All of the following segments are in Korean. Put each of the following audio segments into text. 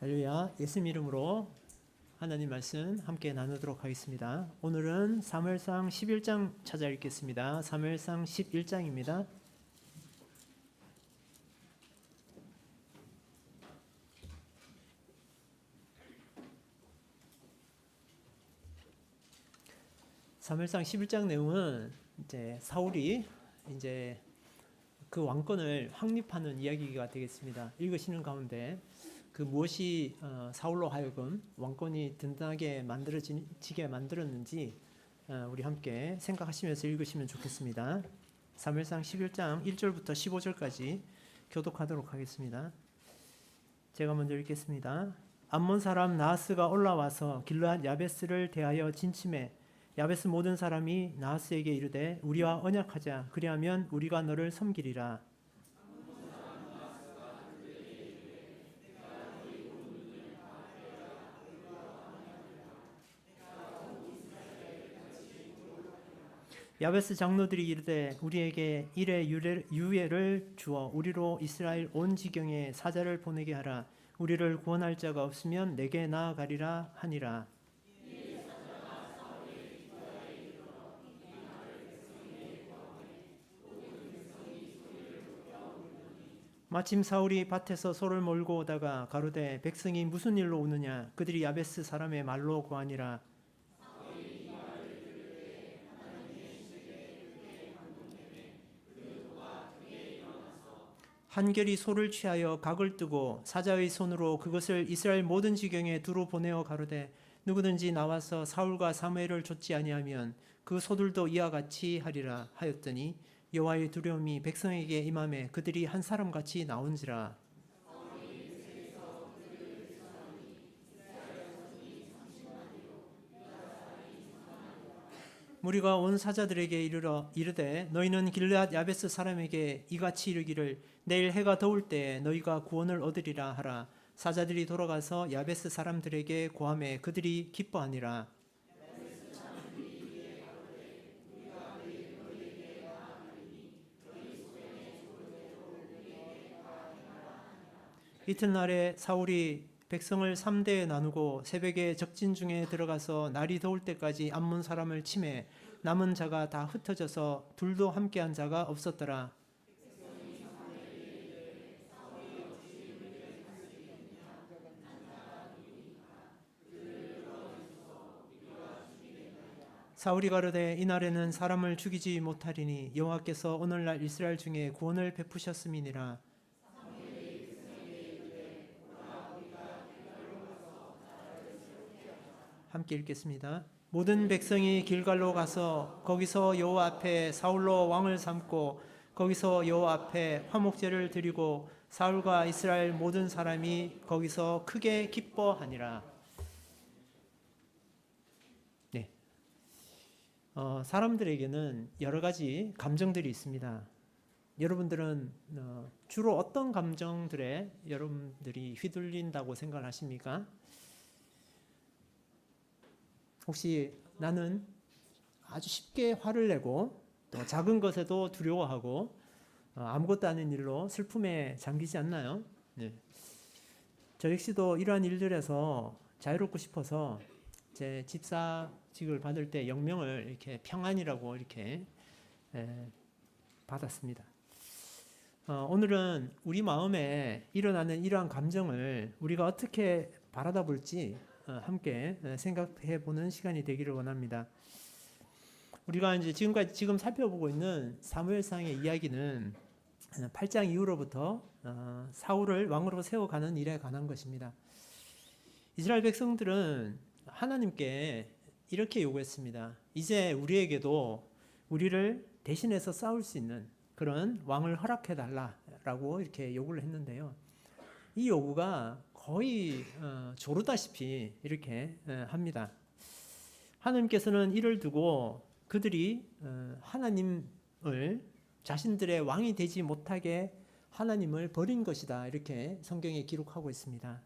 할렐루야. 예수님 이름으로 하나님 말씀 함께 나누도록 하겠습니다. 오늘은 사무엘상 11장 찾아 읽겠습니다. 사무엘상 11장입니다. 사무엘상 11장 내용은 이제 사울이 이제 그 왕권을 확립하는 이야기가 되겠습니다. 읽으시는 가운데 그 무엇이 사울로 하여금 왕권이 든든하게 만들어지게 만들었는지 우리 함께 생각하시면서 읽으시면 좋겠습니다. 사무엘상 11장 1절부터 15절까지 교독하도록 하겠습니다. 제가 먼저 읽겠습니다. 암몬 사람 나하스가 올라와서 길르앗 야베스를 대하여 진침해 야베스 모든 사람이 나하스에게 이르되 우리와 언약하자. 그리하면 우리가 너를 섬기리라. 야베스 장로들이 이르되 우리에게 일의 유예를 주어 우리로 이스라엘 온 지경에 사자를 보내게 하라. 우리를 구원할 자가 없으면 내게 나아가리라 하니라. 마침 사울이 밭에서 소를 몰고 오다가 가로되 백성이 무슨 일로 오느냐. 그들이 야베스 사람의 말로 고하니라. 한결이 소를 취하여 각을 뜨고 사자의 손으로 그것을 이스라엘 모든 지경에 두루 보내어 가로되 누구든지 나와서 사울과 사무엘을 좇지 아니하면 그 소들도 이와 같이 하리라 하였더니 여호와의 두려움이 백성에게 임하매 그들이 한 사람같이 나온지라. 무리가 온 사자들에게 이르되 너희는 길르앗 야베스 사람에게 이같이 이르기를 내일 해가 더울 때에 너희가 구원을 얻으리라 하라. 사자들이 돌아가서 야베스 사람들에게 고하매 그들이 기뻐하니라. 이튿날에 사울이 백성을 3대에 나누고 새벽에 적진 중에 들어가서 날이 더울 때까지 암몬 사람을 치매 남은 자가 다 흩어져서 둘도 함께한 자가 없었더라. 사울이 가로되 이날에는 사람을 죽이지 못하리니 여호와께서 오늘날 이스라엘 중에 구원을 베푸셨음이니라. 함께 읽겠습니다. 모든 백성이 길갈로 가서 거기서 여호와 앞에 사울로 왕을 삼고 거기서 여호와 앞에 화목제를 드리고 사울과 이스라엘 모든 사람이 거기서 크게 기뻐하니라. 네. 사람들에게는 여러 가지 감정들이 있습니다. 여러분들은 주로 어떤 감정들에 여러분들이 휘둘린다고 생각하십니까? 혹시 나는 아주 쉽게 화를 내고 또 작은 것에도 두려워하고 아무것도 아닌 일로 슬픔에 잠기지 않나요? 네. 저 역시도 이러한 일들에서 자유롭고 싶어서 제 집사직을 받을 때 영명을 이렇게 평안이라고 이렇게 받았습니다. 오늘은 우리 마음에 일어나는 이러한 감정을 우리가 어떻게 바라다 볼지 함께 생각해 보는 시간이 되기를 원합니다. 우리가 이제 지금 살펴보고 있는 사무엘상의 이야기는 8장 이후로부터 사울을 왕으로 세워가는 일에 관한 것입니다. 이스라엘 백성들은 하나님께 이렇게 요구했습니다. 이제 우리에게도 우리를 대신해서 싸울 수 있는 그런 왕을 허락해 달라라고 이렇게 요구를 했는데요. 이 요구가 거의 조르다시피 이렇게 합니다. 하나님께서는 이를 두고 그들이 하나님을 자신들의 왕이 되지 못하게 하나님을 버린 것이다 이렇게 성경에 기록하고 있습니다.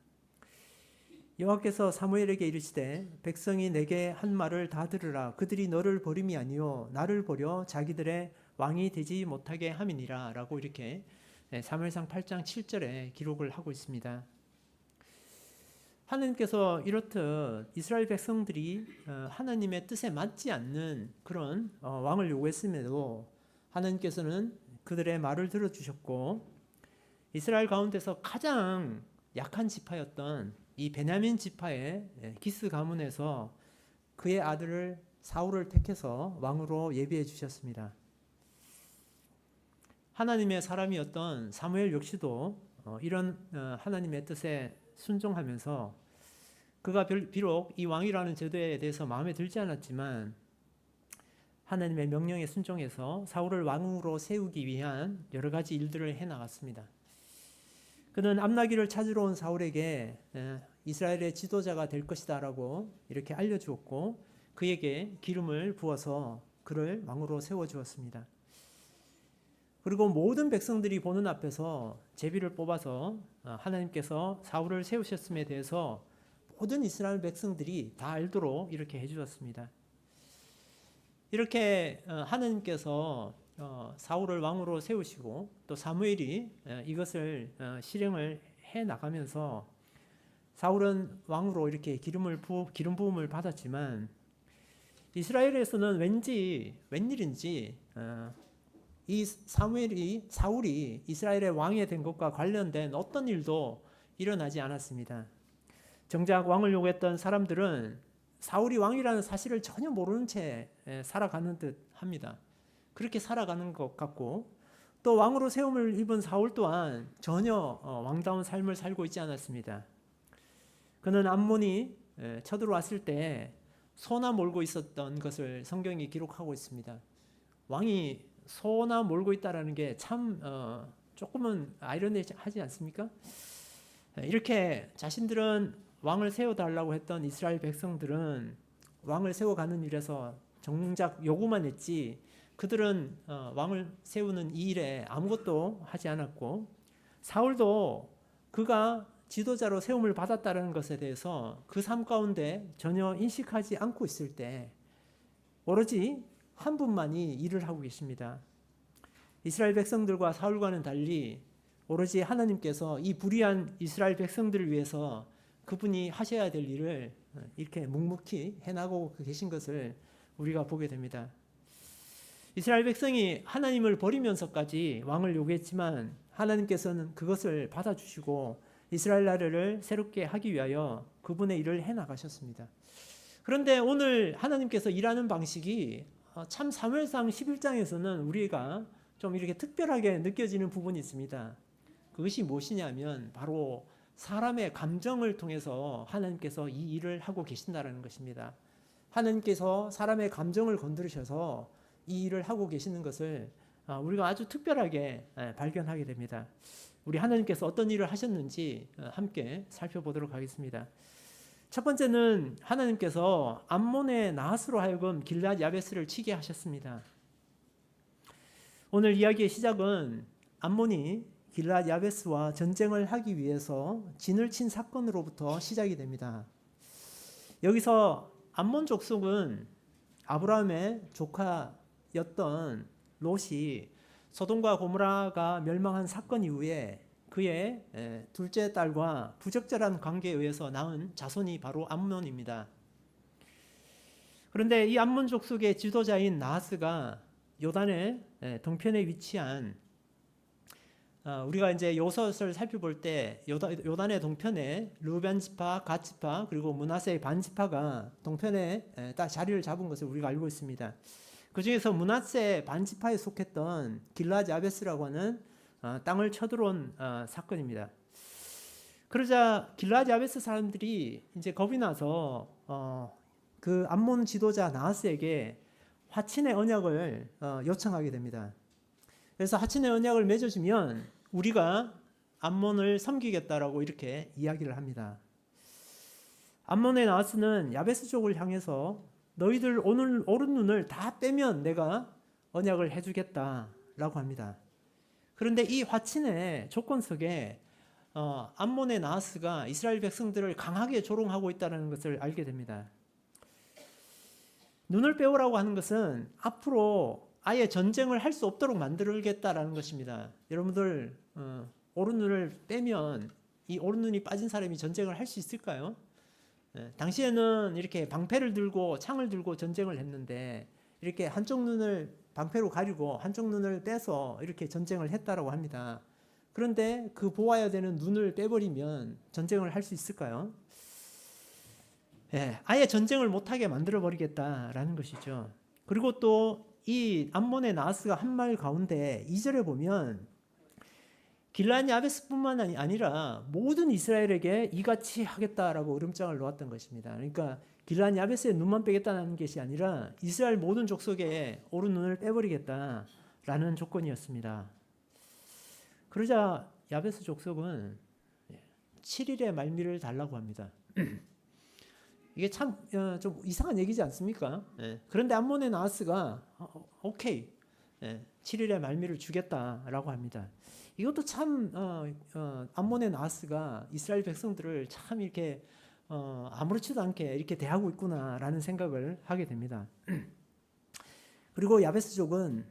여호와께서 사무엘에게 이르시되 백성이 내게 한 말을 다 들으라. 그들이 너를 버림이 아니요 나를 버려 자기들의 왕이 되지 못하게 함이니라 라고 이렇게 사무엘상 8장 7절에 기록을 하고 있습니다. 하나님께서 이렇듯 이스라엘 백성들이 하나님의 뜻에 맞지 않는 그런 왕을 요구했음에도 하나님께서는 그들의 말을 들어주셨고, 이스라엘 가운데서 가장 약한 지파였던 이 베냐민 지파의 기스 가문에서 그의 아들을 사울을 택해서 왕으로 예비해 주셨습니다. 하나님의 사람이었던 사무엘 역시도 이런 하나님의 뜻에 순종하면서 그가 비록 이 왕이라는 제도에 대해서 마음에 들지 않았지만 하나님의 명령에 순종해서 사울을 왕으로 세우기 위한 여러 가지 일들을 해나갔습니다. 그는 암나기를 찾으러 온 사울에게 이스라엘의 지도자가 될 것이다 라고 이렇게 알려주었고, 그에게 기름을 부어서 그를 왕으로 세워주었습니다. 그리고 모든 백성들이 보는 앞에서 제비를 뽑아서 하나님께서 사울을 세우셨음에 대해서 모든 이스라엘 백성들이 다 알도록 이렇게 해주었습니다. 이렇게 하나님께서 사울을 왕으로 세우시고 또 사무엘이 이것을 실행을 해 나가면서 사울은 왕으로 이렇게 기름 부음을 받았지만, 이스라엘에서는 웬일인지 이 사울이 이스라엘의 왕이 된 것과 관련된 어떤 일도 일어나지 않았습니다. 정작 왕을 요구했던 사람들은 사울이 왕이라는 사실을 전혀 모르는 채 살아가는 듯 합니다. 그렇게 살아가는 것 같고, 또 왕으로 세움을 입은 사울 또한 전혀 왕다운 삶을 살고 있지 않았습니다. 그는 암몬이 쳐들어왔을 때 소나 몰고 있었던 것을 성경이 기록하고 있습니다. 왕이 소나 몰고 있다라는 게 참 조금은 아이러니하지 않습니까? 이렇게 자신들은 왕을 세워달라고 했던 이스라엘 백성들은 왕을 세워가는 일에서 정작 요구만 했지, 그들은 왕을 세우는 이 일에 아무것도 하지 않았고, 사울도 그가 지도자로 세움을 받았다는 것에 대해서 그 삶 가운데 전혀 인식하지 않고 있을 때 오로지 한 분만이 일을 하고 계십니다. 이스라엘 백성들과 사울과는 달리 오로지 하나님께서 이 불의한 이스라엘 백성들을 위해서 그분이 하셔야 될 일을 이렇게 묵묵히 해나가고 계신 것을 우리가 보게 됩니다. 이스라엘 백성이 하나님을 버리면서까지 왕을 요구했지만 하나님께서는 그것을 받아주시고 이스라엘 나라를 새롭게 하기 위하여 그분의 일을 해나가셨습니다. 그런데 오늘 하나님께서 일하는 방식이 참 사무엘상 11장에서는 우리가 좀 이렇게 특별하게 느껴지는 부분이 있습니다. 그것이 무엇이냐면 바로 사람의 감정을 통해서 하나님께서 이 일을 하고 계신다는 것입니다. 하나님께서 사람의 감정을 건드리셔서 이 일을 하고 계시는 것을 우리가 아주 특별하게 발견하게 됩니다. 우리 하나님께서 어떤 일을 하셨는지 함께 살펴보도록 하겠습니다. 첫 번째는 하나님께서 암몬의 나핫으로 하여금 길앗 야베스를 치게 하셨습니다. 오늘 이야기의 시작은 암몬이 길앗 야베스와 전쟁을 하기 위해서 진을 친 사건으로부터 시작이 됩니다. 여기서 암몬 족속은 아브라함의 조카였던 롯이 소돔과 고모라가 멸망한 사건 이후에 그의 둘째 딸과 부적절한 관계에 의해서 낳은 자손이 바로 암몬입니다. 그런데 이 암몬 족속의 지도자인 나하스가 요단의 동편에 위치한 우리가 이제 요섯을 살펴볼 때 요단의 동편에 르벤 지파, 갓 지파 그리고 므낫세의 반 지파가 동편에 딱 자리를 잡은 것을 우리가 알고 있습니다. 그 중에서 므낫세 반 지파에 속했던 길앗 야베스라고 하는 땅을 쳐들어온 사건입니다. 그러자 길앗 야베스 사람들이 이제 겁이 나서 그 암몬 지도자 나하스에게 화친의 언약을 요청하게 됩니다. 그래서 화친의 언약을 맺어주면 우리가 암몬을 섬기겠다라고 이렇게 이야기를 합니다. 암몬의 나하스는 야베스족을 향해서 너희들 오늘 오른 눈을 다 빼면 내가 언약을 해주겠다라고 합니다. 그런데 이 화친의 조건 속에 암몬의 나하스가 이스라엘 백성들을 강하게 조롱하고 있다는 것을 알게 됩니다. 눈을 빼오라고 하는 것은 앞으로 아예 전쟁을 할 수 없도록 만들겠다라는 것입니다. 여러분들 오른 눈을 빼면 이 오른눈이 빠진 사람이 전쟁을 할 수 있을까요? 당시에는 이렇게 방패를 들고 창을 들고 전쟁을 했는데 이렇게 한쪽 눈을 방패로 가리고 한쪽 눈을 떼서 이렇게 전쟁을 했다라고 합니다. 그런데 그 보아야 되는 눈을 빼버리면 전쟁을 할 수 있을까요? 아예 전쟁을 못하게 만들어 버리겠다라는 것이죠. 그리고 또 이 암몬의 나하스가 한 말 가운데 2절에 보면 길르앗 야베스뿐만 아니라 모든 이스라엘에게 이같이 하겠다라고 으름장을 놓았던 것입니다. 그러니까 길르앗 야베스의 눈만 빼겠다는 것이 아니라 이스라엘 모든 족속의 오른 눈을 빼버리겠다라는 조건이었습니다. 그러자 야베스 족속은 7일의 말미를 달라고 합니다. 이게 참 좀 이상한 얘기지 않습니까? 그런데 암몬의 나하스가 오케이 7일의 말미를 주겠다라고 합니다. 이것도 참 암몬의 나하스가 이스라엘 백성들을 참 이렇게 아무렇지도 않게 이렇게 대하고 있구나라는 생각을 하게 됩니다. 그리고 야베스족은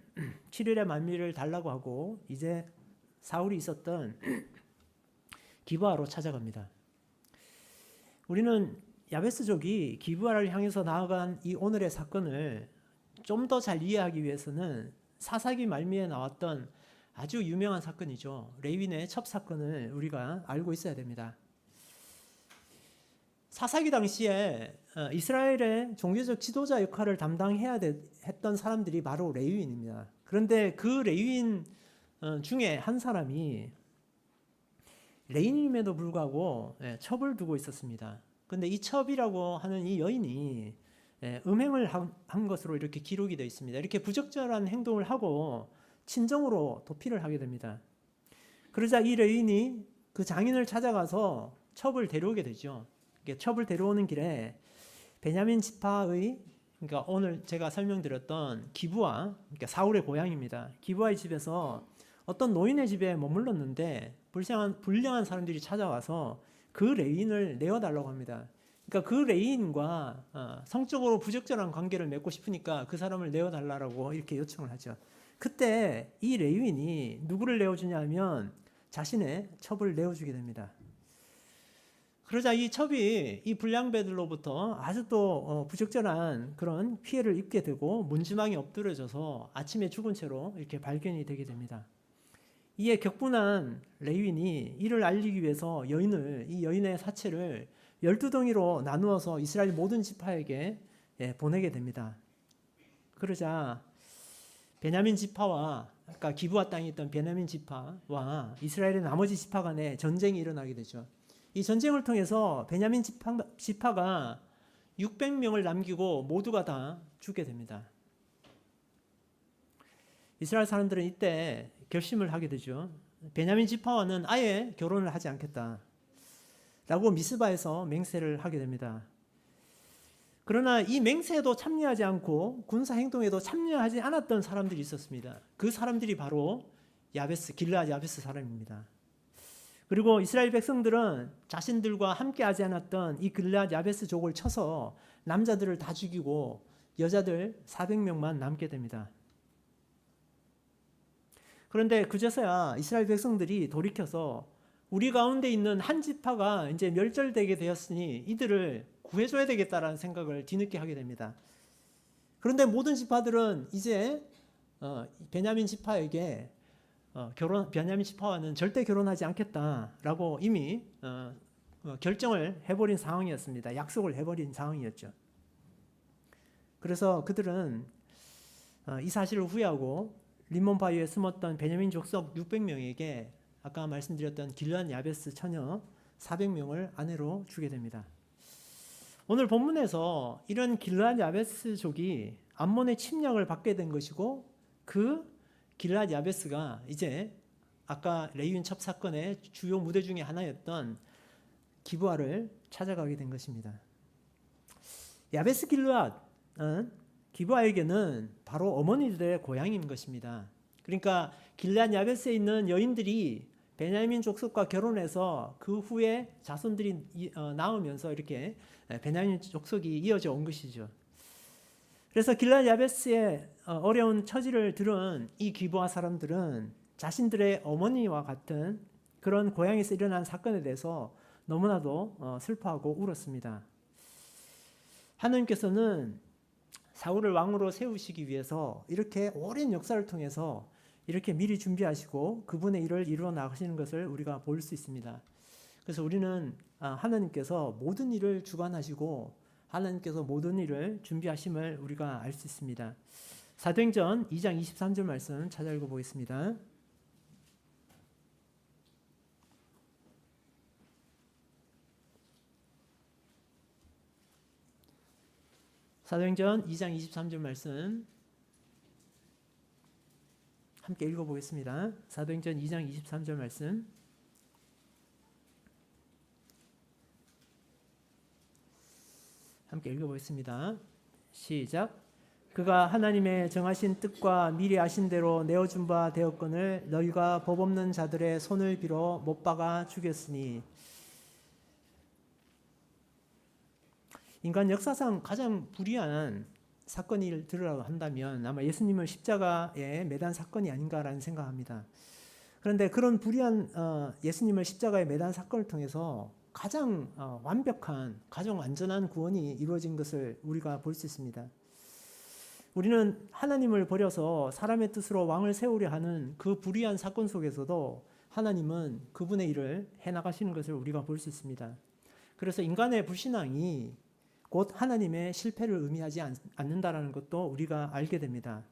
7일의 말미를 달라고 하고 이제 사울이 있었던 기브아로 찾아갑니다. 우리는 야베스족이 기브아를 향해서 나아간 이 오늘의 사건을 좀 더 잘 이해하기 위해서는 사사기 말미에 나왔던 아주 유명한 사건이죠. 레위인의 첩사건을 우리가 알고 있어야 됩니다. 사사기 당시에 이스라엘의 종교적 지도자 역할을 담당해야 했던 사람들이 바로 레위인입니다. 그런데 그 레위인 중에 한 사람이 레위인임에도 불구하고 첩을 두고 있었습니다. 근데 이 첩이라고 하는 이 여인이 음행을 한 것으로 이렇게 기록이 되어 있습니다. 이렇게 부적절한 행동을 하고 친정으로 도피를 하게 됩니다. 그러자 이 레위인이 그 장인을 찾아가서 첩을 데려오게 되죠. 첩을 데려오는 길에 베냐민 지파의, 그러니까 오늘 제가 설명드렸던 기브아, 그러니까 사울의 고향입니다. 기브아의 집에서 어떤 노인의 집에 머물렀는데 불량한 사람들이 찾아와서 그 레위인을 내어달라고 합니다. 그러니까 그 레위인과 성적으로 부적절한 관계를 맺고 싶으니까 그 사람을 내어달라고 이렇게 요청을 하죠. 그때 이 레위인이 누구를 내어주냐 하면 자신의 첩을 내어주게 됩니다. 그러자 이 첩이 이 불량배들로부터 아주 또 부적절한 그런 피해를 입게 되고 문지방이 엎드려져서 아침에 죽은 채로 이렇게 발견이 되게 됩니다. 이에 격분한 레위인이 이를 알리기 위해서 이 여인의 사체를 12덩이로 나누어서 이스라엘 모든 지파에게 보내게 됩니다. 그러자 베냐민 지파와 아까 기브아 땅에 있던 베냐민 지파와 이스라엘의 나머지 지파 간에 전쟁이 일어나게 되죠. 이 전쟁을 통해서 베냐민 지파가 600명을 남기고 모두가 다 죽게 됩니다. 이스라엘 사람들은 이때 결심을 하게 되죠. 베냐민 지파와는 아예 결혼을 하지 않겠다 라고 미스바에서 맹세를 하게 됩니다. 그러나 이 맹세에도 참여하지 않고 군사 행동에도 참여하지 않았던 사람들이 있었습니다. 그 사람들이 바로 길르앗 야베스 사람입니다. 그리고 이스라엘 백성들은 자신들과 함께하지 않았던 이 길르앗 야베스족을 쳐서 남자들을 다 죽이고 여자들 400명만 남게 됩니다. 그런데 그제서야 이스라엘 백성들이 돌이켜서 우리 가운데 있는 한 지파가 이제 멸절되게 되었으니 이들을 구해줘야 되겠다라는 생각을 뒤늦게 하게 됩니다. 그런데 모든 지파들은 이제 베냐민 지파에게 베냐민 지파와는 절대 결혼하지 않겠다라고 이미 결정을 해버린 상황이었습니다. 약속을 해버린 상황이었죠. 그래서 그들은 이 사실을 후회하고 림몬 바위에 숨었던 베냐민 족속 600명에게 아까 말씀드렸던 길르앗 야베스 처녀 400명을 아내로 주게 됩니다. 오늘 본문에서 이런 길르앗 야베스족이 암몬의 침략을 받게 된 것이고 그 길르앗 야베스가 이제 아까 레위인 첩 사건의 주요 무대 중에 하나였던 기브아를 찾아가게 된 것입니다. 야베스 길르앗은 기브아에게는 바로 어머니들의 고향인 것입니다. 그러니까 길르앗 야베스에 있는 여인들이 베냐민 족속과 결혼해서 그 후에 자손들이 낳으면서 이렇게 베냐민 족속이 이어져 온 것이죠. 그래서 길르앗 야베스의 어려운 처지를 들은 이 기브아 사람들은 자신들의 어머니와 같은 그런 고향에서 일어난 사건에 대해서 너무나도 슬퍼하고 울었습니다. 하나님께서는 사울을 왕으로 세우시기 위해서 이렇게 오랜 역사를 통해서 이렇게 미리 준비하시고 그분의 일을 이루어 나가시는 것을 우리가 볼 수 있습니다. 그래서 우리는 하나님께서 모든 일을 주관하시고 하나님께서 모든 일을 준비하심을 우리가 알 수 있습니다. 사도행전 2장 23절 말씀 찾아 읽어보겠습니다. 사도행전 2장 23절 말씀 함께 읽어보겠습니다. 사도행전 2장 23절 말씀 함께 읽어보겠습니다. 시작. 그가 하나님의 정하신 뜻과 미리 아신 대로 내어준 바 되었거늘 너희가 법 없는 자들의 손을 빌어 못 박아 죽였으니. 인간 역사상 가장 불의한 사건을 들으라고 한다면 아마 예수님을 십자가에 매단 사건이 아닌가라는 생각합니다. 그런데 그런 불의한 예수님을 십자가에 매단 사건을 통해서 가장 완벽한, 가장 완전한 구원이 이루어진 것을 우리가 볼 수 있습니다. 우리는 하나님을 버려서 사람의 뜻으로 왕을 세우려 하는 그 불의한 사건 속에서도 하나님은 그분의 일을 해나가시는 것을 우리가 볼 수 있습니다. 그래서 인간의 불신앙이 곧 하나님의 실패를 의미하지 않는다라는 것도 우리가 알게 됩니다.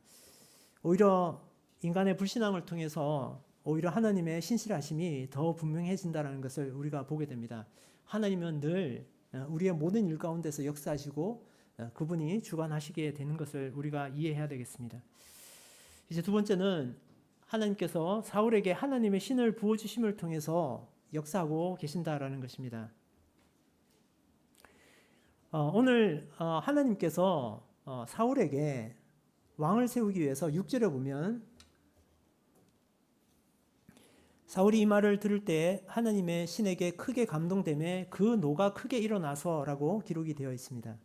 오히려 인간의 불신앙을 통해서 오히려 하나님의 신실하심이 더 분명해진다는 것을 우리가 보게 됩니다. 하나님은 늘 우리의 모든 일 가운데서 역사하시고 그분이 주관하시게 되는 것을 우리가 이해해야 되겠습니다. 이제 두 번째는 하나님께서 사울에게 하나님의 신을 부어주심을 통해서 역사하고 계신다라는 것입니다. 오늘 하나님께서 사울에게 왕을 세우기 위해서 6절에 보면 사울이 이 말을 들을 때 하나님의 신에게 크게 감동되매 그 노가 크게 일어나서라고 기록이 되어 있습니다.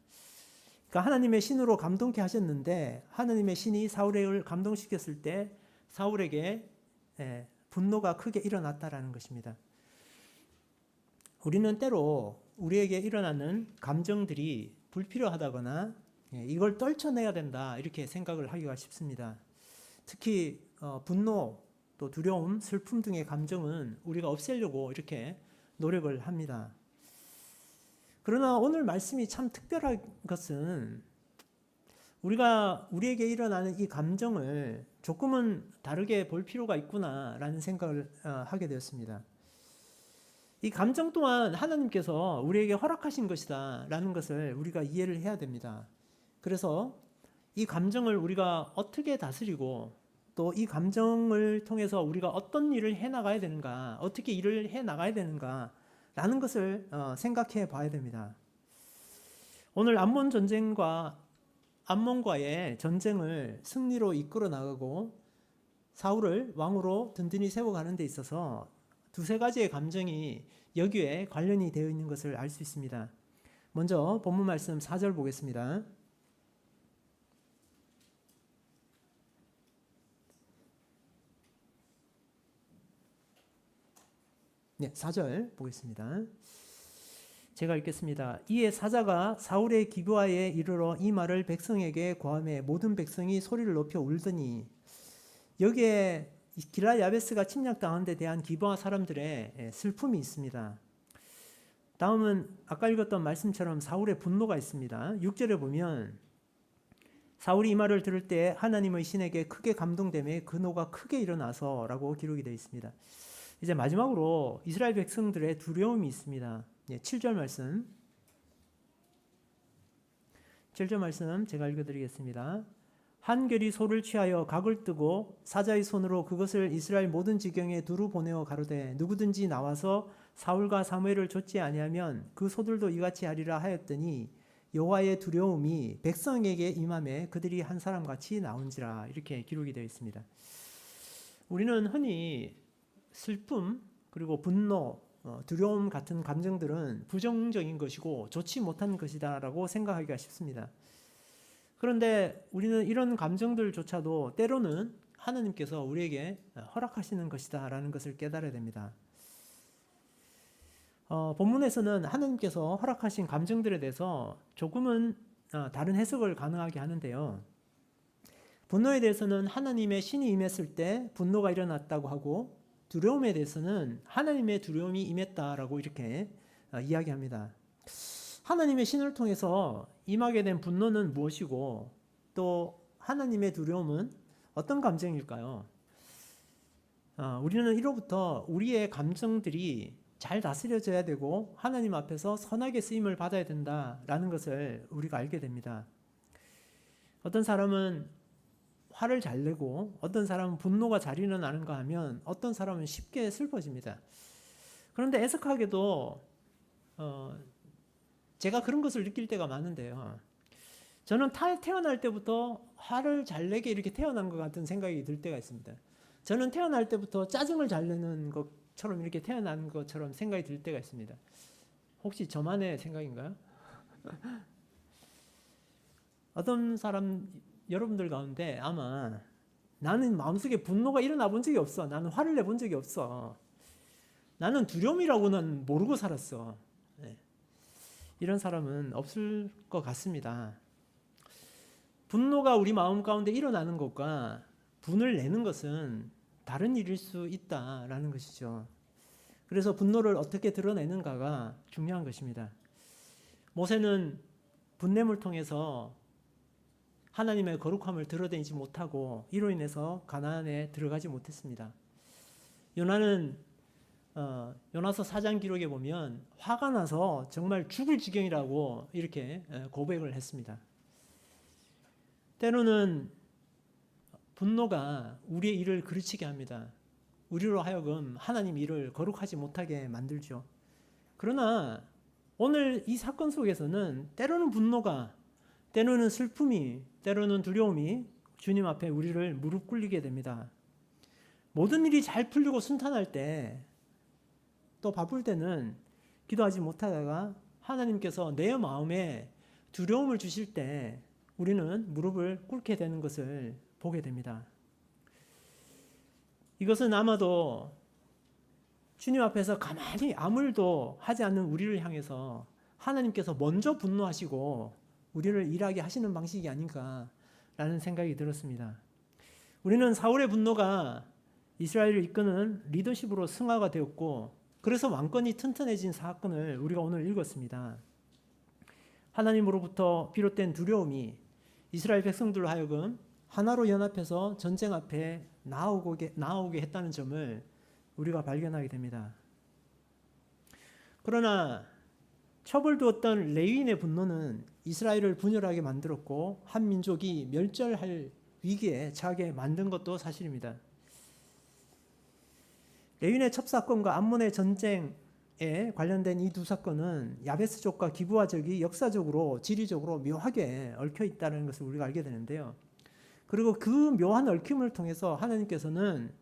그러니까 하나님의 신으로 감동케 하셨는데 하나님의 신이 사울을 감동시켰을 때 사울에게 분노가 크게 일어났다라는 것입니다. 우리는 때로 우리에게 일어나는 감정들이 불필요하다거나 이걸 떨쳐내야 된다 이렇게 생각을 하기가 쉽습니다. 특히 분노, 또 두려움, 슬픔 등의 감정은 우리가 없애려고 이렇게 노력을 합니다. 그러나 오늘 말씀이 참 특별한 것은 우리에게 일어나는 이 감정을 조금은 다르게 볼 필요가 있구나라는 생각을 하게 되었습니다. 이 감정 또한 하나님께서 우리에게 허락하신 것이다 라는 것을 우리가 이해를 해야 됩니다. 그래서 이 감정을 우리가 어떻게 다스리고 또 이 감정을 통해서 우리가 어떤 일을 해나가야 되는가, 어떻게 일을 해나가야 되는가 라는 것을 생각해 봐야 됩니다. 오늘 암몬과의 전쟁을 승리로 이끌어 나가고 사울을 왕으로 든든히 세워가는 데 있어서 두세 가지의 감정이 여기에 관련이 되어 있는 것을 알 수 있습니다. 먼저 본문 말씀 4절 보겠습니다. 네, 4절 보겠습니다. 제가 읽겠습니다. 이에 사자가 사울의 기브아에 이르러 이 말을 백성에게 고하매 모든 백성이 소리를 높여 울더니 여기에 길라 야베스가 침략당한 데 대한 기브아 사람들의 슬픔이 있습니다. 다음은 아까 읽었던 말씀처럼 사울의 분노가 있습니다. 6절에 보면 사울이 이 말을 들을 때 하나님의 신에게 크게 감동되매 그 노가 크게 일어나서 라고 기록이 되어 있습니다. 이제 마지막으로 이스라엘 백성들의 두려움이 있습니다. 7절 말씀 7절 말씀 제가 읽어드리겠습니다. 한결이 소를 취하여 각을 뜨고 사자의 손으로 그것을 이스라엘 모든 지경에 두루 보내어 가로되 누구든지 나와서 사울과 사무엘을 좇지 아니하면 그 소들도 이같이 하리라 하였더니 여호와의 두려움이 백성에게 임하매 그들이 한 사람같이 나온지라 이렇게 기록이 되어 있습니다. 우리는 흔히 슬픔 그리고 분노, 두려움 같은 감정들은 부정적인 것이고 좋지 못한 것이다라고 생각하기가 쉽습니다. 그런데 우리는 이런 감정들조차도 때로는 하나님께서 우리에게 허락하시는 것이다라는 것을 깨달아야 됩니다. 본문에서는 하나님께서 허락하신 감정들에 대해서 조금은 다른 해석을 가능하게 하는데요. 분노에 대해서는 하나님의 신이 임했을 때 분노가 일어났다고 하고, 두려움에 대해서는 하나님의 두려움이 임했다라고 이렇게 이야기합니다. 하나님의 신을 통해서 임하게 된 분노는 무엇이고, 또 하나님의 두려움은 어떤 감정일까요? 우리는 이로부터 우리의 감정들이 잘 다스려져야 되고 하나님 앞에서 선하게 쓰임을 받아야 된다라는 것을 우리가 알게 됩니다. 어떤 사람은 화를 잘 내고 어떤 사람은 분노가 잘 일어나는가 하면 어떤 사람은 쉽게 슬퍼집니다. 그런데 애석하게도 제가 그런 것을 느낄 때가 많은데요. 저는 태어날 때부터 화를 잘 내게 이렇게 태어난 것 같은 생각이 들 때가 있습니다. 저는 태어날 때부터 짜증을 잘 내는 것처럼 이렇게 태어난 것처럼 생각이 들 때가 있습니다. 혹시 저만의 생각인가요? 어떤 사람, 여러분들 가운데 아마 나는 마음속에 분노가 일어나 본 적이 없어. 나는 화를 내본 적이 없어. 나는 두려움이라고는 모르고 살았어. 네. 이런 사람은 없을 것 같습니다. 분노가 우리 마음 가운데 일어나는 것과 분을 내는 것은 다른 일일 수 있다라는 것이죠. 그래서 분노를 어떻게 드러내는가가 중요한 것입니다. 모세는 분냄을 통해서 하나님의 거룩함을 드러내지 못하고 이로 인해서 가나안에 들어가지 못했습니다. 요나는 요나서 4장 기록에 보면 화가 나서 정말 죽을 지경이라고 이렇게 고백을 했습니다. 때로는 분노가 우리의 일을 그르치게 합니다. 우리로 하여금 하나님 일을 거룩하지 못하게 만들죠. 그러나 오늘 이 사건 속에서는 때로는 분노가, 때로는 슬픔이, 때로는 두려움이 주님 앞에 우리를 무릎 꿇리게 됩니다. 모든 일이 잘 풀리고 순탄할 때, 또 바쁠 때는 기도하지 못하다가 하나님께서 내 마음에 두려움을 주실 때 우리는 무릎을 꿇게 되는 것을 보게 됩니다. 이것은 아마도 주님 앞에서 가만히 아무 일도 하지 않는 우리를 향해서 하나님께서 먼저 분노하시고 우리를 일하게 하시는 방식이 아닌가라는 생각이 들었습니다. 우리는 사울의 분노가 이스라엘을 이끄는 리더십으로 승화가 되었고, 그래서 왕권이 튼튼해진 사건을 우리가 오늘 읽었습니다. 하나님으로부터 비롯된 두려움이 이스라엘 백성들로 하여금 하나로 연합해서 전쟁 앞에 나오게 했다는 점을 우리가 발견하게 됩니다. 그러나 처벌두었던 레위인의 분노는 이스라엘을 분열하게 만들었고 한 민족이 멸절할 위기에 처하게 만든 것도 사실입니다. 레위인의 첩사건과 암몬의 전쟁에 관련된 이 두 사건은 야베스족과 기브아족이 역사적으로 지리적으로 묘하게 얽혀 있다는 것을 우리가 알게 되는데요. 그리고 그 묘한 얽힘을 통해서 하나님께서는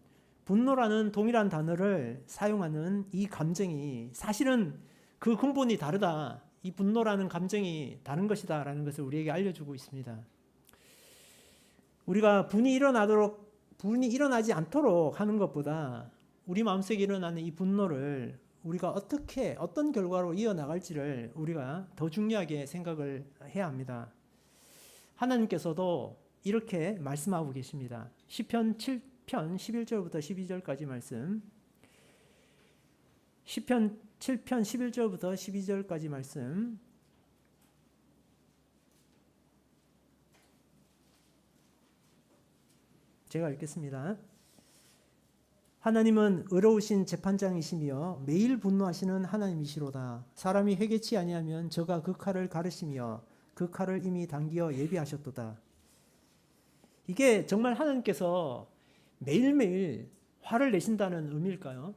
분노라는 동일한 단어를 사용하는 이 감정이 사실은 그 근본이 다르다. 이 분노라는 감정이 다른 것이다 라는 것을 우리에게 알려주고 있습니다. 우리가 분이 일어나지 않도록 하는 것보다 우리 마음속에 일어나는 이 분노를 우리가 어떤 결과로 이어나갈지를 우리가 더 중요하게 생각을 해야 합니다. 하나님께서도 이렇게 말씀하고 계십니다. 시편 7편 11절부터 12절까지 말씀. 시편 7편 11절부터 12절까지 말씀. 제가 읽겠습니다. 하나님은 의로우신 재판장이시며 매일 분노하시는 하나님이시로다. 사람이 회개치 아니하면 저가 그 칼을 가르시며 그 칼을 이미 당기어 예비하셨도다. 이게 정말 하나님께서 매일매일 화를 내신다는 의미일까요?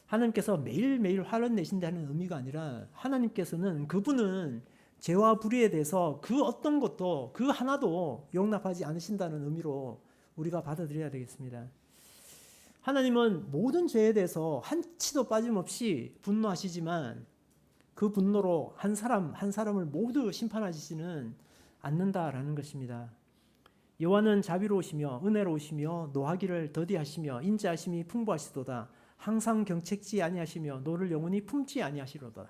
하나님께서 매일매일 화를 내신다는 의미가 아니라 하나님께서는 그분은 죄와 불의에 대해서 그 어떤 것도 그 하나도 용납하지 않으신다는 의미로 우리가 받아들여야 되겠습니다. 하나님은 모든 죄에 대해서 한치도 빠짐없이 분노하시지만 그 분노로 한 사람을 모두 심판하시지는 않는다라는 것입니다. 여호와는 자비로우시며 은혜로우시며 노하기를 더디하시며 인자하심이 풍부하시도다. 항상 경책지 아니하시며 노를 영원히 품지 아니하시로다.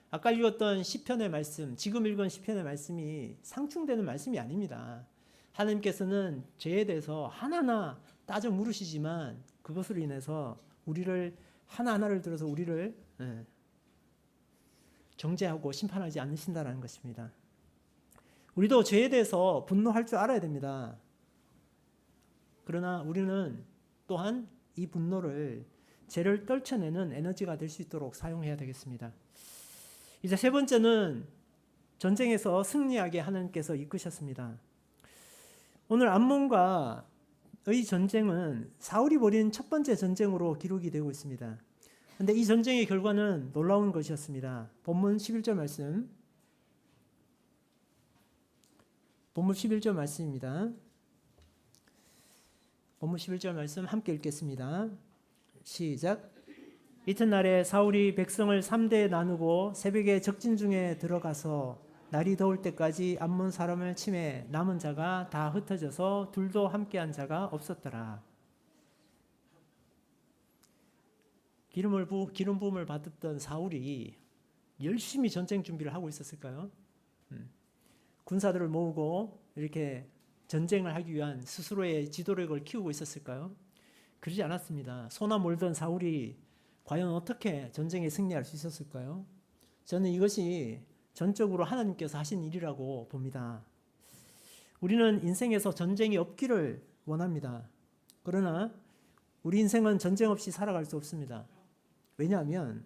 아까 읽었던 시편의 말씀, 지금 읽은 시편의 말씀이 상충되는 말씀이 아닙니다. 하나님께서는 죄에 대해서 하나하나 따져 물으시지만 그것으로 인해서 우리를 하나하나를 들어서 우리를 정죄하고 심판하지 않으신다는 것입니다. 우리도 죄에 대해서 분노할 줄 알아야 됩니다. 그러나 우리는 또한 이 분노를 죄를 떨쳐내는 에너지가 될 수 있도록 사용해야 되겠습니다. 이제 세 번째는 전쟁에서 승리하게 하나님께서 이끄셨습니다. 오늘 암몬과의 전쟁은 사울이 벌인 첫 번째 전쟁으로 기록이 되고 있습니다. 그런데 이 전쟁의 결과는 놀라운 것이었습니다. 본문 11절 말씀, 본문 11절 말씀입니다. 본문 11절 말씀 함께 읽겠습니다. 시작. 이튿날에 사울이 백성을 3대에 나누고 새벽에 적진 중에 들어가서 날이 더울 때까지 암몬 사람을 치매 남은 자가 다 흩어져서 둘도 함께한 자가 없었더라. 기름 부음을 받았던 사울이 열심히 전쟁 준비를 하고 있었을까요? 군사들을 모으고 이렇게 전쟁을 하기 위한 스스로의 지도력을 키우고 있었을까요? 그러지 않았습니다. 소나 몰던 사울이 과연 어떻게 전쟁에 승리할 수 있었을까요? 저는 이것이 전적으로 하나님께서 하신 일이라고 봅니다. 우리는 인생에서 전쟁이 없기를 원합니다. 그러나 우리 인생은 전쟁 없이 살아갈 수 없습니다. 왜냐하면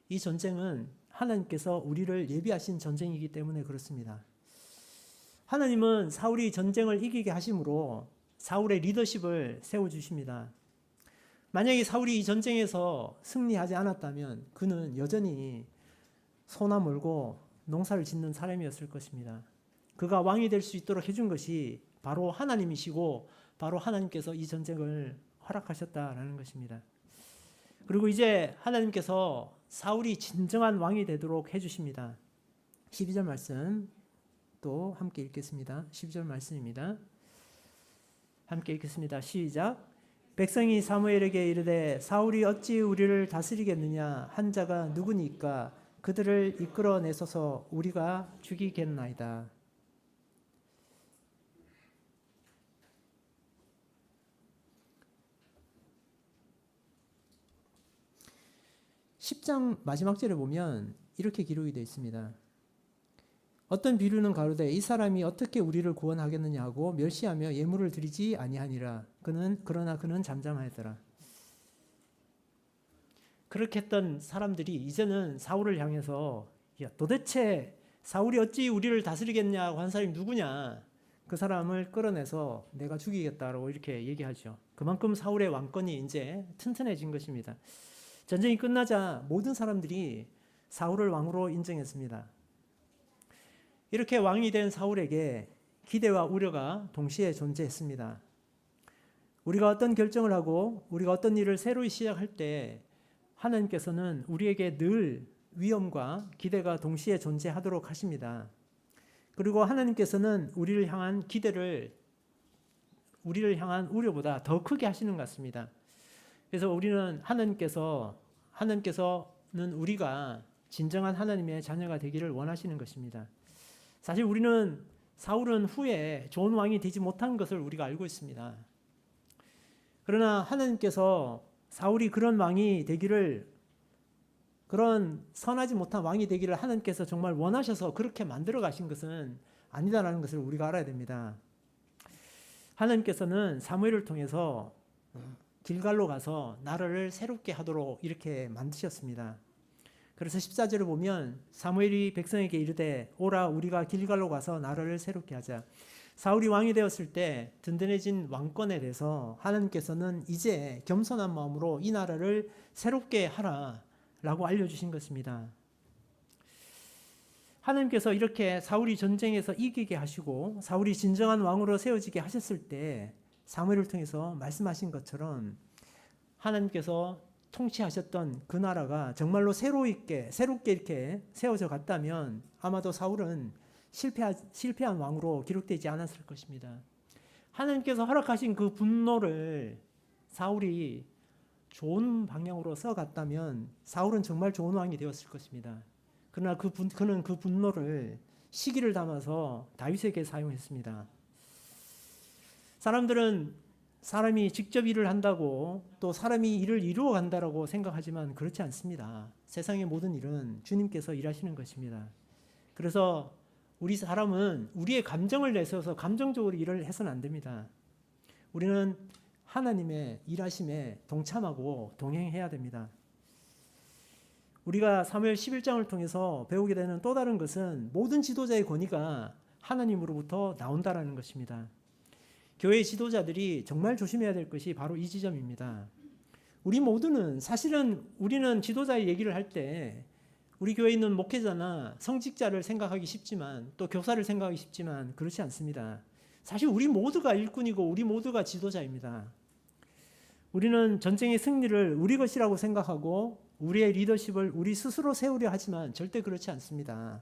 이 전쟁은 하나님께서 우리를 예비하신 전쟁이기 때문에 그렇습니다. 하나님은 사울이 전쟁을 이기게 하심으로 사울의 리더십을 세워주십니다. 만약에 사울이 이 전쟁에서 승리하지 않았다면 그는 여전히 소나 몰고 농사를 짓는 사람이었을 것입니다. 그가 왕이 될 수 있도록 해준 것이 바로 하나님이시고 바로 하나님께서 이 전쟁을 허락하셨다라는 것입니다. 그리고 이제 하나님께서 사울이 진정한 왕이 되도록 해주십니다. 12절 말씀 또 함께 읽겠습니다. 12절 말씀입니다. 함께 읽겠습니다. 시작. 백성이 사무엘에게 이르되 사울이 어찌 우리를 다스리겠느냐 한 자가 누구니까 그들을 이끌어내소서 우리가 죽이겠나이다. 10장 마지막 절에 보면 이렇게 기록이 되어 있습니다. 어떤 비류는 가로되 이 사람이 어떻게 우리를 구원하겠느냐 하고 멸시하며 예물을 드리지 아니하니라. 그러나 그는 잠잠하였더라. 그렇게 했던 사람들이 이제는 사울을 향해서 야, 도대체 사울이 어찌 우리를 다스리겠냐고 한 사람이 누구냐? 그 사람을 끌어내서 내가 죽이겠다라고 이렇게 얘기하죠. 그만큼 사울의 왕권이 이제 튼튼해진 것입니다. 전쟁이 끝나자 모든 사람들이 사울을 왕으로 인정했습니다. 이렇게 왕이 된 사울에게 기대와 우려가 동시에 존재했습니다. 우리가 어떤 결정을 하고 우리가 어떤 일을 새로이 시작할 때 하나님께서는 우리에게 늘 위험과 기대가 동시에 존재하도록 하십니다. 그리고 하나님께서는 우리를 향한 기대를 우리를 향한 우려보다 더 크게 하시는 것 같습니다. 그래서 우리는 하나님께서는 우리가 진정한 하나님의 자녀가 되기를 원하시는 것입니다. 사실 우리는 사울은 후에 좋은 왕이 되지 못한 것을 우리가 알고 있습니다. 그러나 하나님께서 사울이 그런 왕이 되기를, 그런 선하지 못한 왕이 되기를 하나님께서 정말 원하셔서 그렇게 만들어 가신 것은 아니다라는 것을 우리가 알아야 됩니다. 하나님께서는 사무엘을 통해서 길갈로 가서 나라를 새롭게 하도록 이렇게 만드셨습니다. 그래서 14절을 보면 사무엘이 백성에게 이르되 오라 우리가 길갈로 가서 나라를 새롭게 하자. 사울이 왕이 되었을 때 든든해진 왕권에 대해서 하나님께서는 이제 겸손한 마음으로 이 나라를 새롭게 하라라고 알려주신 것입니다. 하나님께서 이렇게 사울이 전쟁에서 이기게 하시고 사울이 진정한 왕으로 세워지게 하셨을 때 사무엘을 통해서 말씀하신 것처럼 하나님께서 통치하셨던 그 나라가 정말로 새롭게 이렇게 세워져 갔다면 아마도 사울은 실패한 왕으로 기록되지 않았을 것입니다. 하나님께서 허락하신 그 분노를 사울이 좋은 방향으로 써갔다면 사울은 정말 좋은 왕이 되었을 것입니다. 그러나 그는 그 분노를 시기를 담아서 다윗에게 사용했습니다. 사람들은 사람이 직접 일을 한다고 또 사람이 일을 이루어 간다라고 생각하지만 그렇지 않습니다. 세상의 모든 일은 주님께서 일하시는 것입니다. 그래서 우리 사람은 우리의 감정을 내세워서 감정적으로 일을 해서는 안 됩니다. 우리는 하나님의 일하심에 동참하고 동행해야 됩니다. 우리가 사무엘 11장을 통해서 배우게 되는 또 다른 것은 모든 지도자의 권위가 하나님으로부터 나온다라는 것입니다. 교회 지도자들이 정말 조심해야 될 것이 바로 이 지점입니다. 우리 모두는 사실은 우리는 지도자의 얘기를 할 때 우리 교회에 있는 목회자나 성직자를 생각하기 쉽지만 또 교사를 생각하기 쉽지만 그렇지 않습니다. 사실 우리 모두가 일꾼이고 우리 모두가 지도자입니다. 우리는 전쟁의 승리를 우리 것이라고 생각하고 우리의 리더십을 우리 스스로 세우려 하지만 절대 그렇지 않습니다.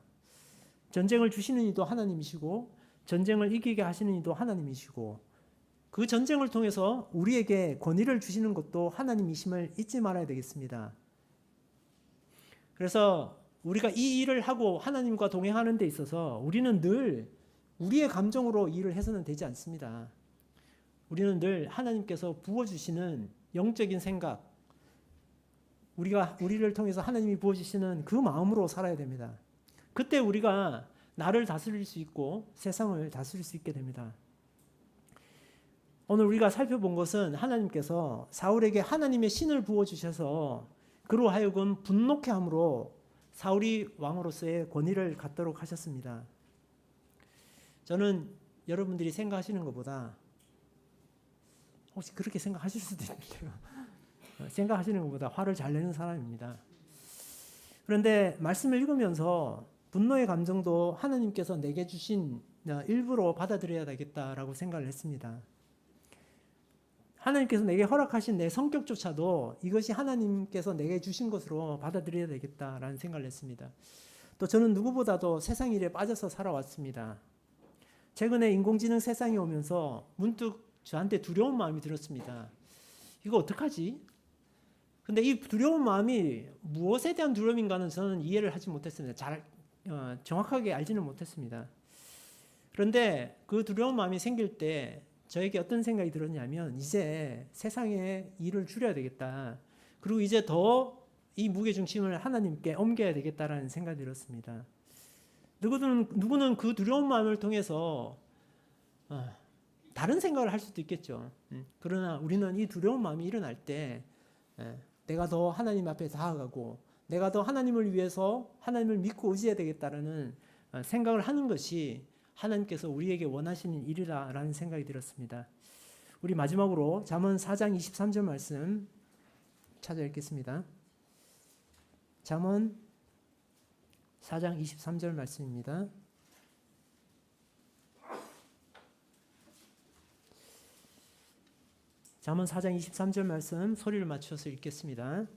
전쟁을 주시는 이도 하나님이시고 전쟁을 이기게 하시는 이도 하나님이시고 그 전쟁을 통해서 우리에게 권위를 주시는 것도 하나님이심을 잊지 말아야 되겠습니다. 그래서 우리가 이 일을 하고 하나님과 동행하는 데 있어서 우리는 늘 우리의 감정으로 일을 해서는 되지 않습니다. 우리는 늘 하나님께서 부어주시는 영적인 생각, 우리를 통해서 하나님이 부어주시는 그 마음으로 살아야 됩니다. 그때 우리가 나를 다스릴 수 있고 세상을 다스릴 수 있게 됩니다. 오늘 우리가 살펴본 것은 하나님께서 사울에게 하나님의 신을 부어주셔서 그로 하여금 분노케 함으로 사울이 왕으로서의 권위를 갖도록 하셨습니다. 저는 여러분들이 생각하시는 것보다 혹시 그렇게 생각하실 수도 있는데요. 생각하시는 것보다 화를 잘 내는 사람입니다. 그런데 말씀을 읽으면서 분노의 감정도 하나님께서 내게 주신 일부로 받아들여야 되겠다라고 생각을 했습니다. 하나님께서 내게 허락하신 내 성격조차도 이것이 하나님께서 내게 주신 것으로 받아들여야 되겠다라는 생각을 했습니다. 또 저는 누구보다도 세상 일에 빠져서 살아왔습니다. 최근에 인공지능 세상이 오면서 문득 저한테 두려운 마음이 들었습니다. 이거 어떡하지? 근데 이 두려운 마음이 무엇에 대한 두려움인가는 저는 이해를 하지 못했습니다. 정확하게 알지는 못했습니다. 그런데 그 두려운 마음이 생길 때 저에게 어떤 생각이 들었냐면 이제 세상에 일을 줄여야 되겠다. 그리고 이제 더 이 무게중심을 하나님께 옮겨야 되겠다라는 생각이 들었습니다. 누구는 그 두려운 마음을 통해서 다른 생각을 할 수도 있겠죠. 그러나 우리는 이 두려운 마음이 일어날 때 내가 더 하나님 앞에 다가가고 내가 더 하나님을 위해서 하나님을 믿고 의지해야 되겠다라는 생각을 하는 것이 하나님께서 우리에게 원하시는 일이라는 생각이 들었습니다. 우리 마지막으로 잠언 4장 23절 말씀 찾아 읽겠습니다. 잠언 4장 23절 말씀입니다. 잠언 4장 23절 말씀 소리를 맞춰서 읽겠습니다.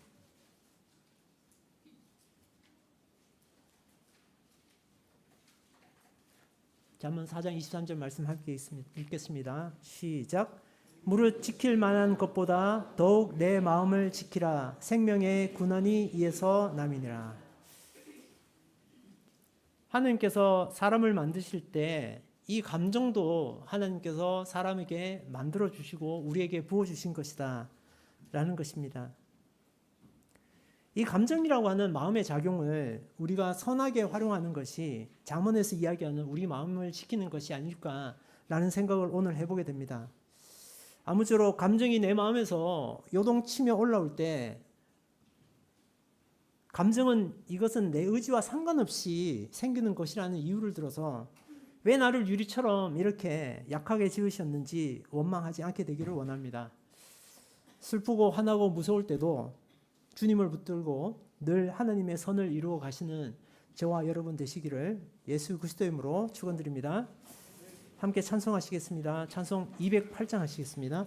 잠언 4장 23절 말씀 함께 읽겠습니다. 시작. 무릇 지킬 만한 것보다 더욱 내 마음을 지키라. 생명의 군원이 이에서 남이니라. 하나님께서 사람을 만드실 때 이 감정도 하나님께서 사람에게 만들어 주시고 우리에게 부어 주신 것이다 라는 것입니다. 이 감정이라고 하는 마음의 작용을 우리가 선하게 활용하는 것이 잠언에서 이야기하는 우리 마음을 지키는 것이 아닐까라는 생각을 오늘 해보게 됩니다. 아무쪼록 감정이 내 마음에서 요동치며 올라올 때 감정은 이것은 내 의지와 상관없이 생기는 것이라는 이유를 들어서 왜 나를 유리처럼 이렇게 약하게 지으셨는지 원망하지 않게 되기를 원합니다. 슬프고 화나고 무서울 때도 주님을 붙들고 늘 하나님의 선을 이루어 가시는 저와 여러분 되시기를 예수 그리스도의 이름으로 축원드립니다. 함께 찬송하시겠습니다. 찬송 208장 하시겠습니다.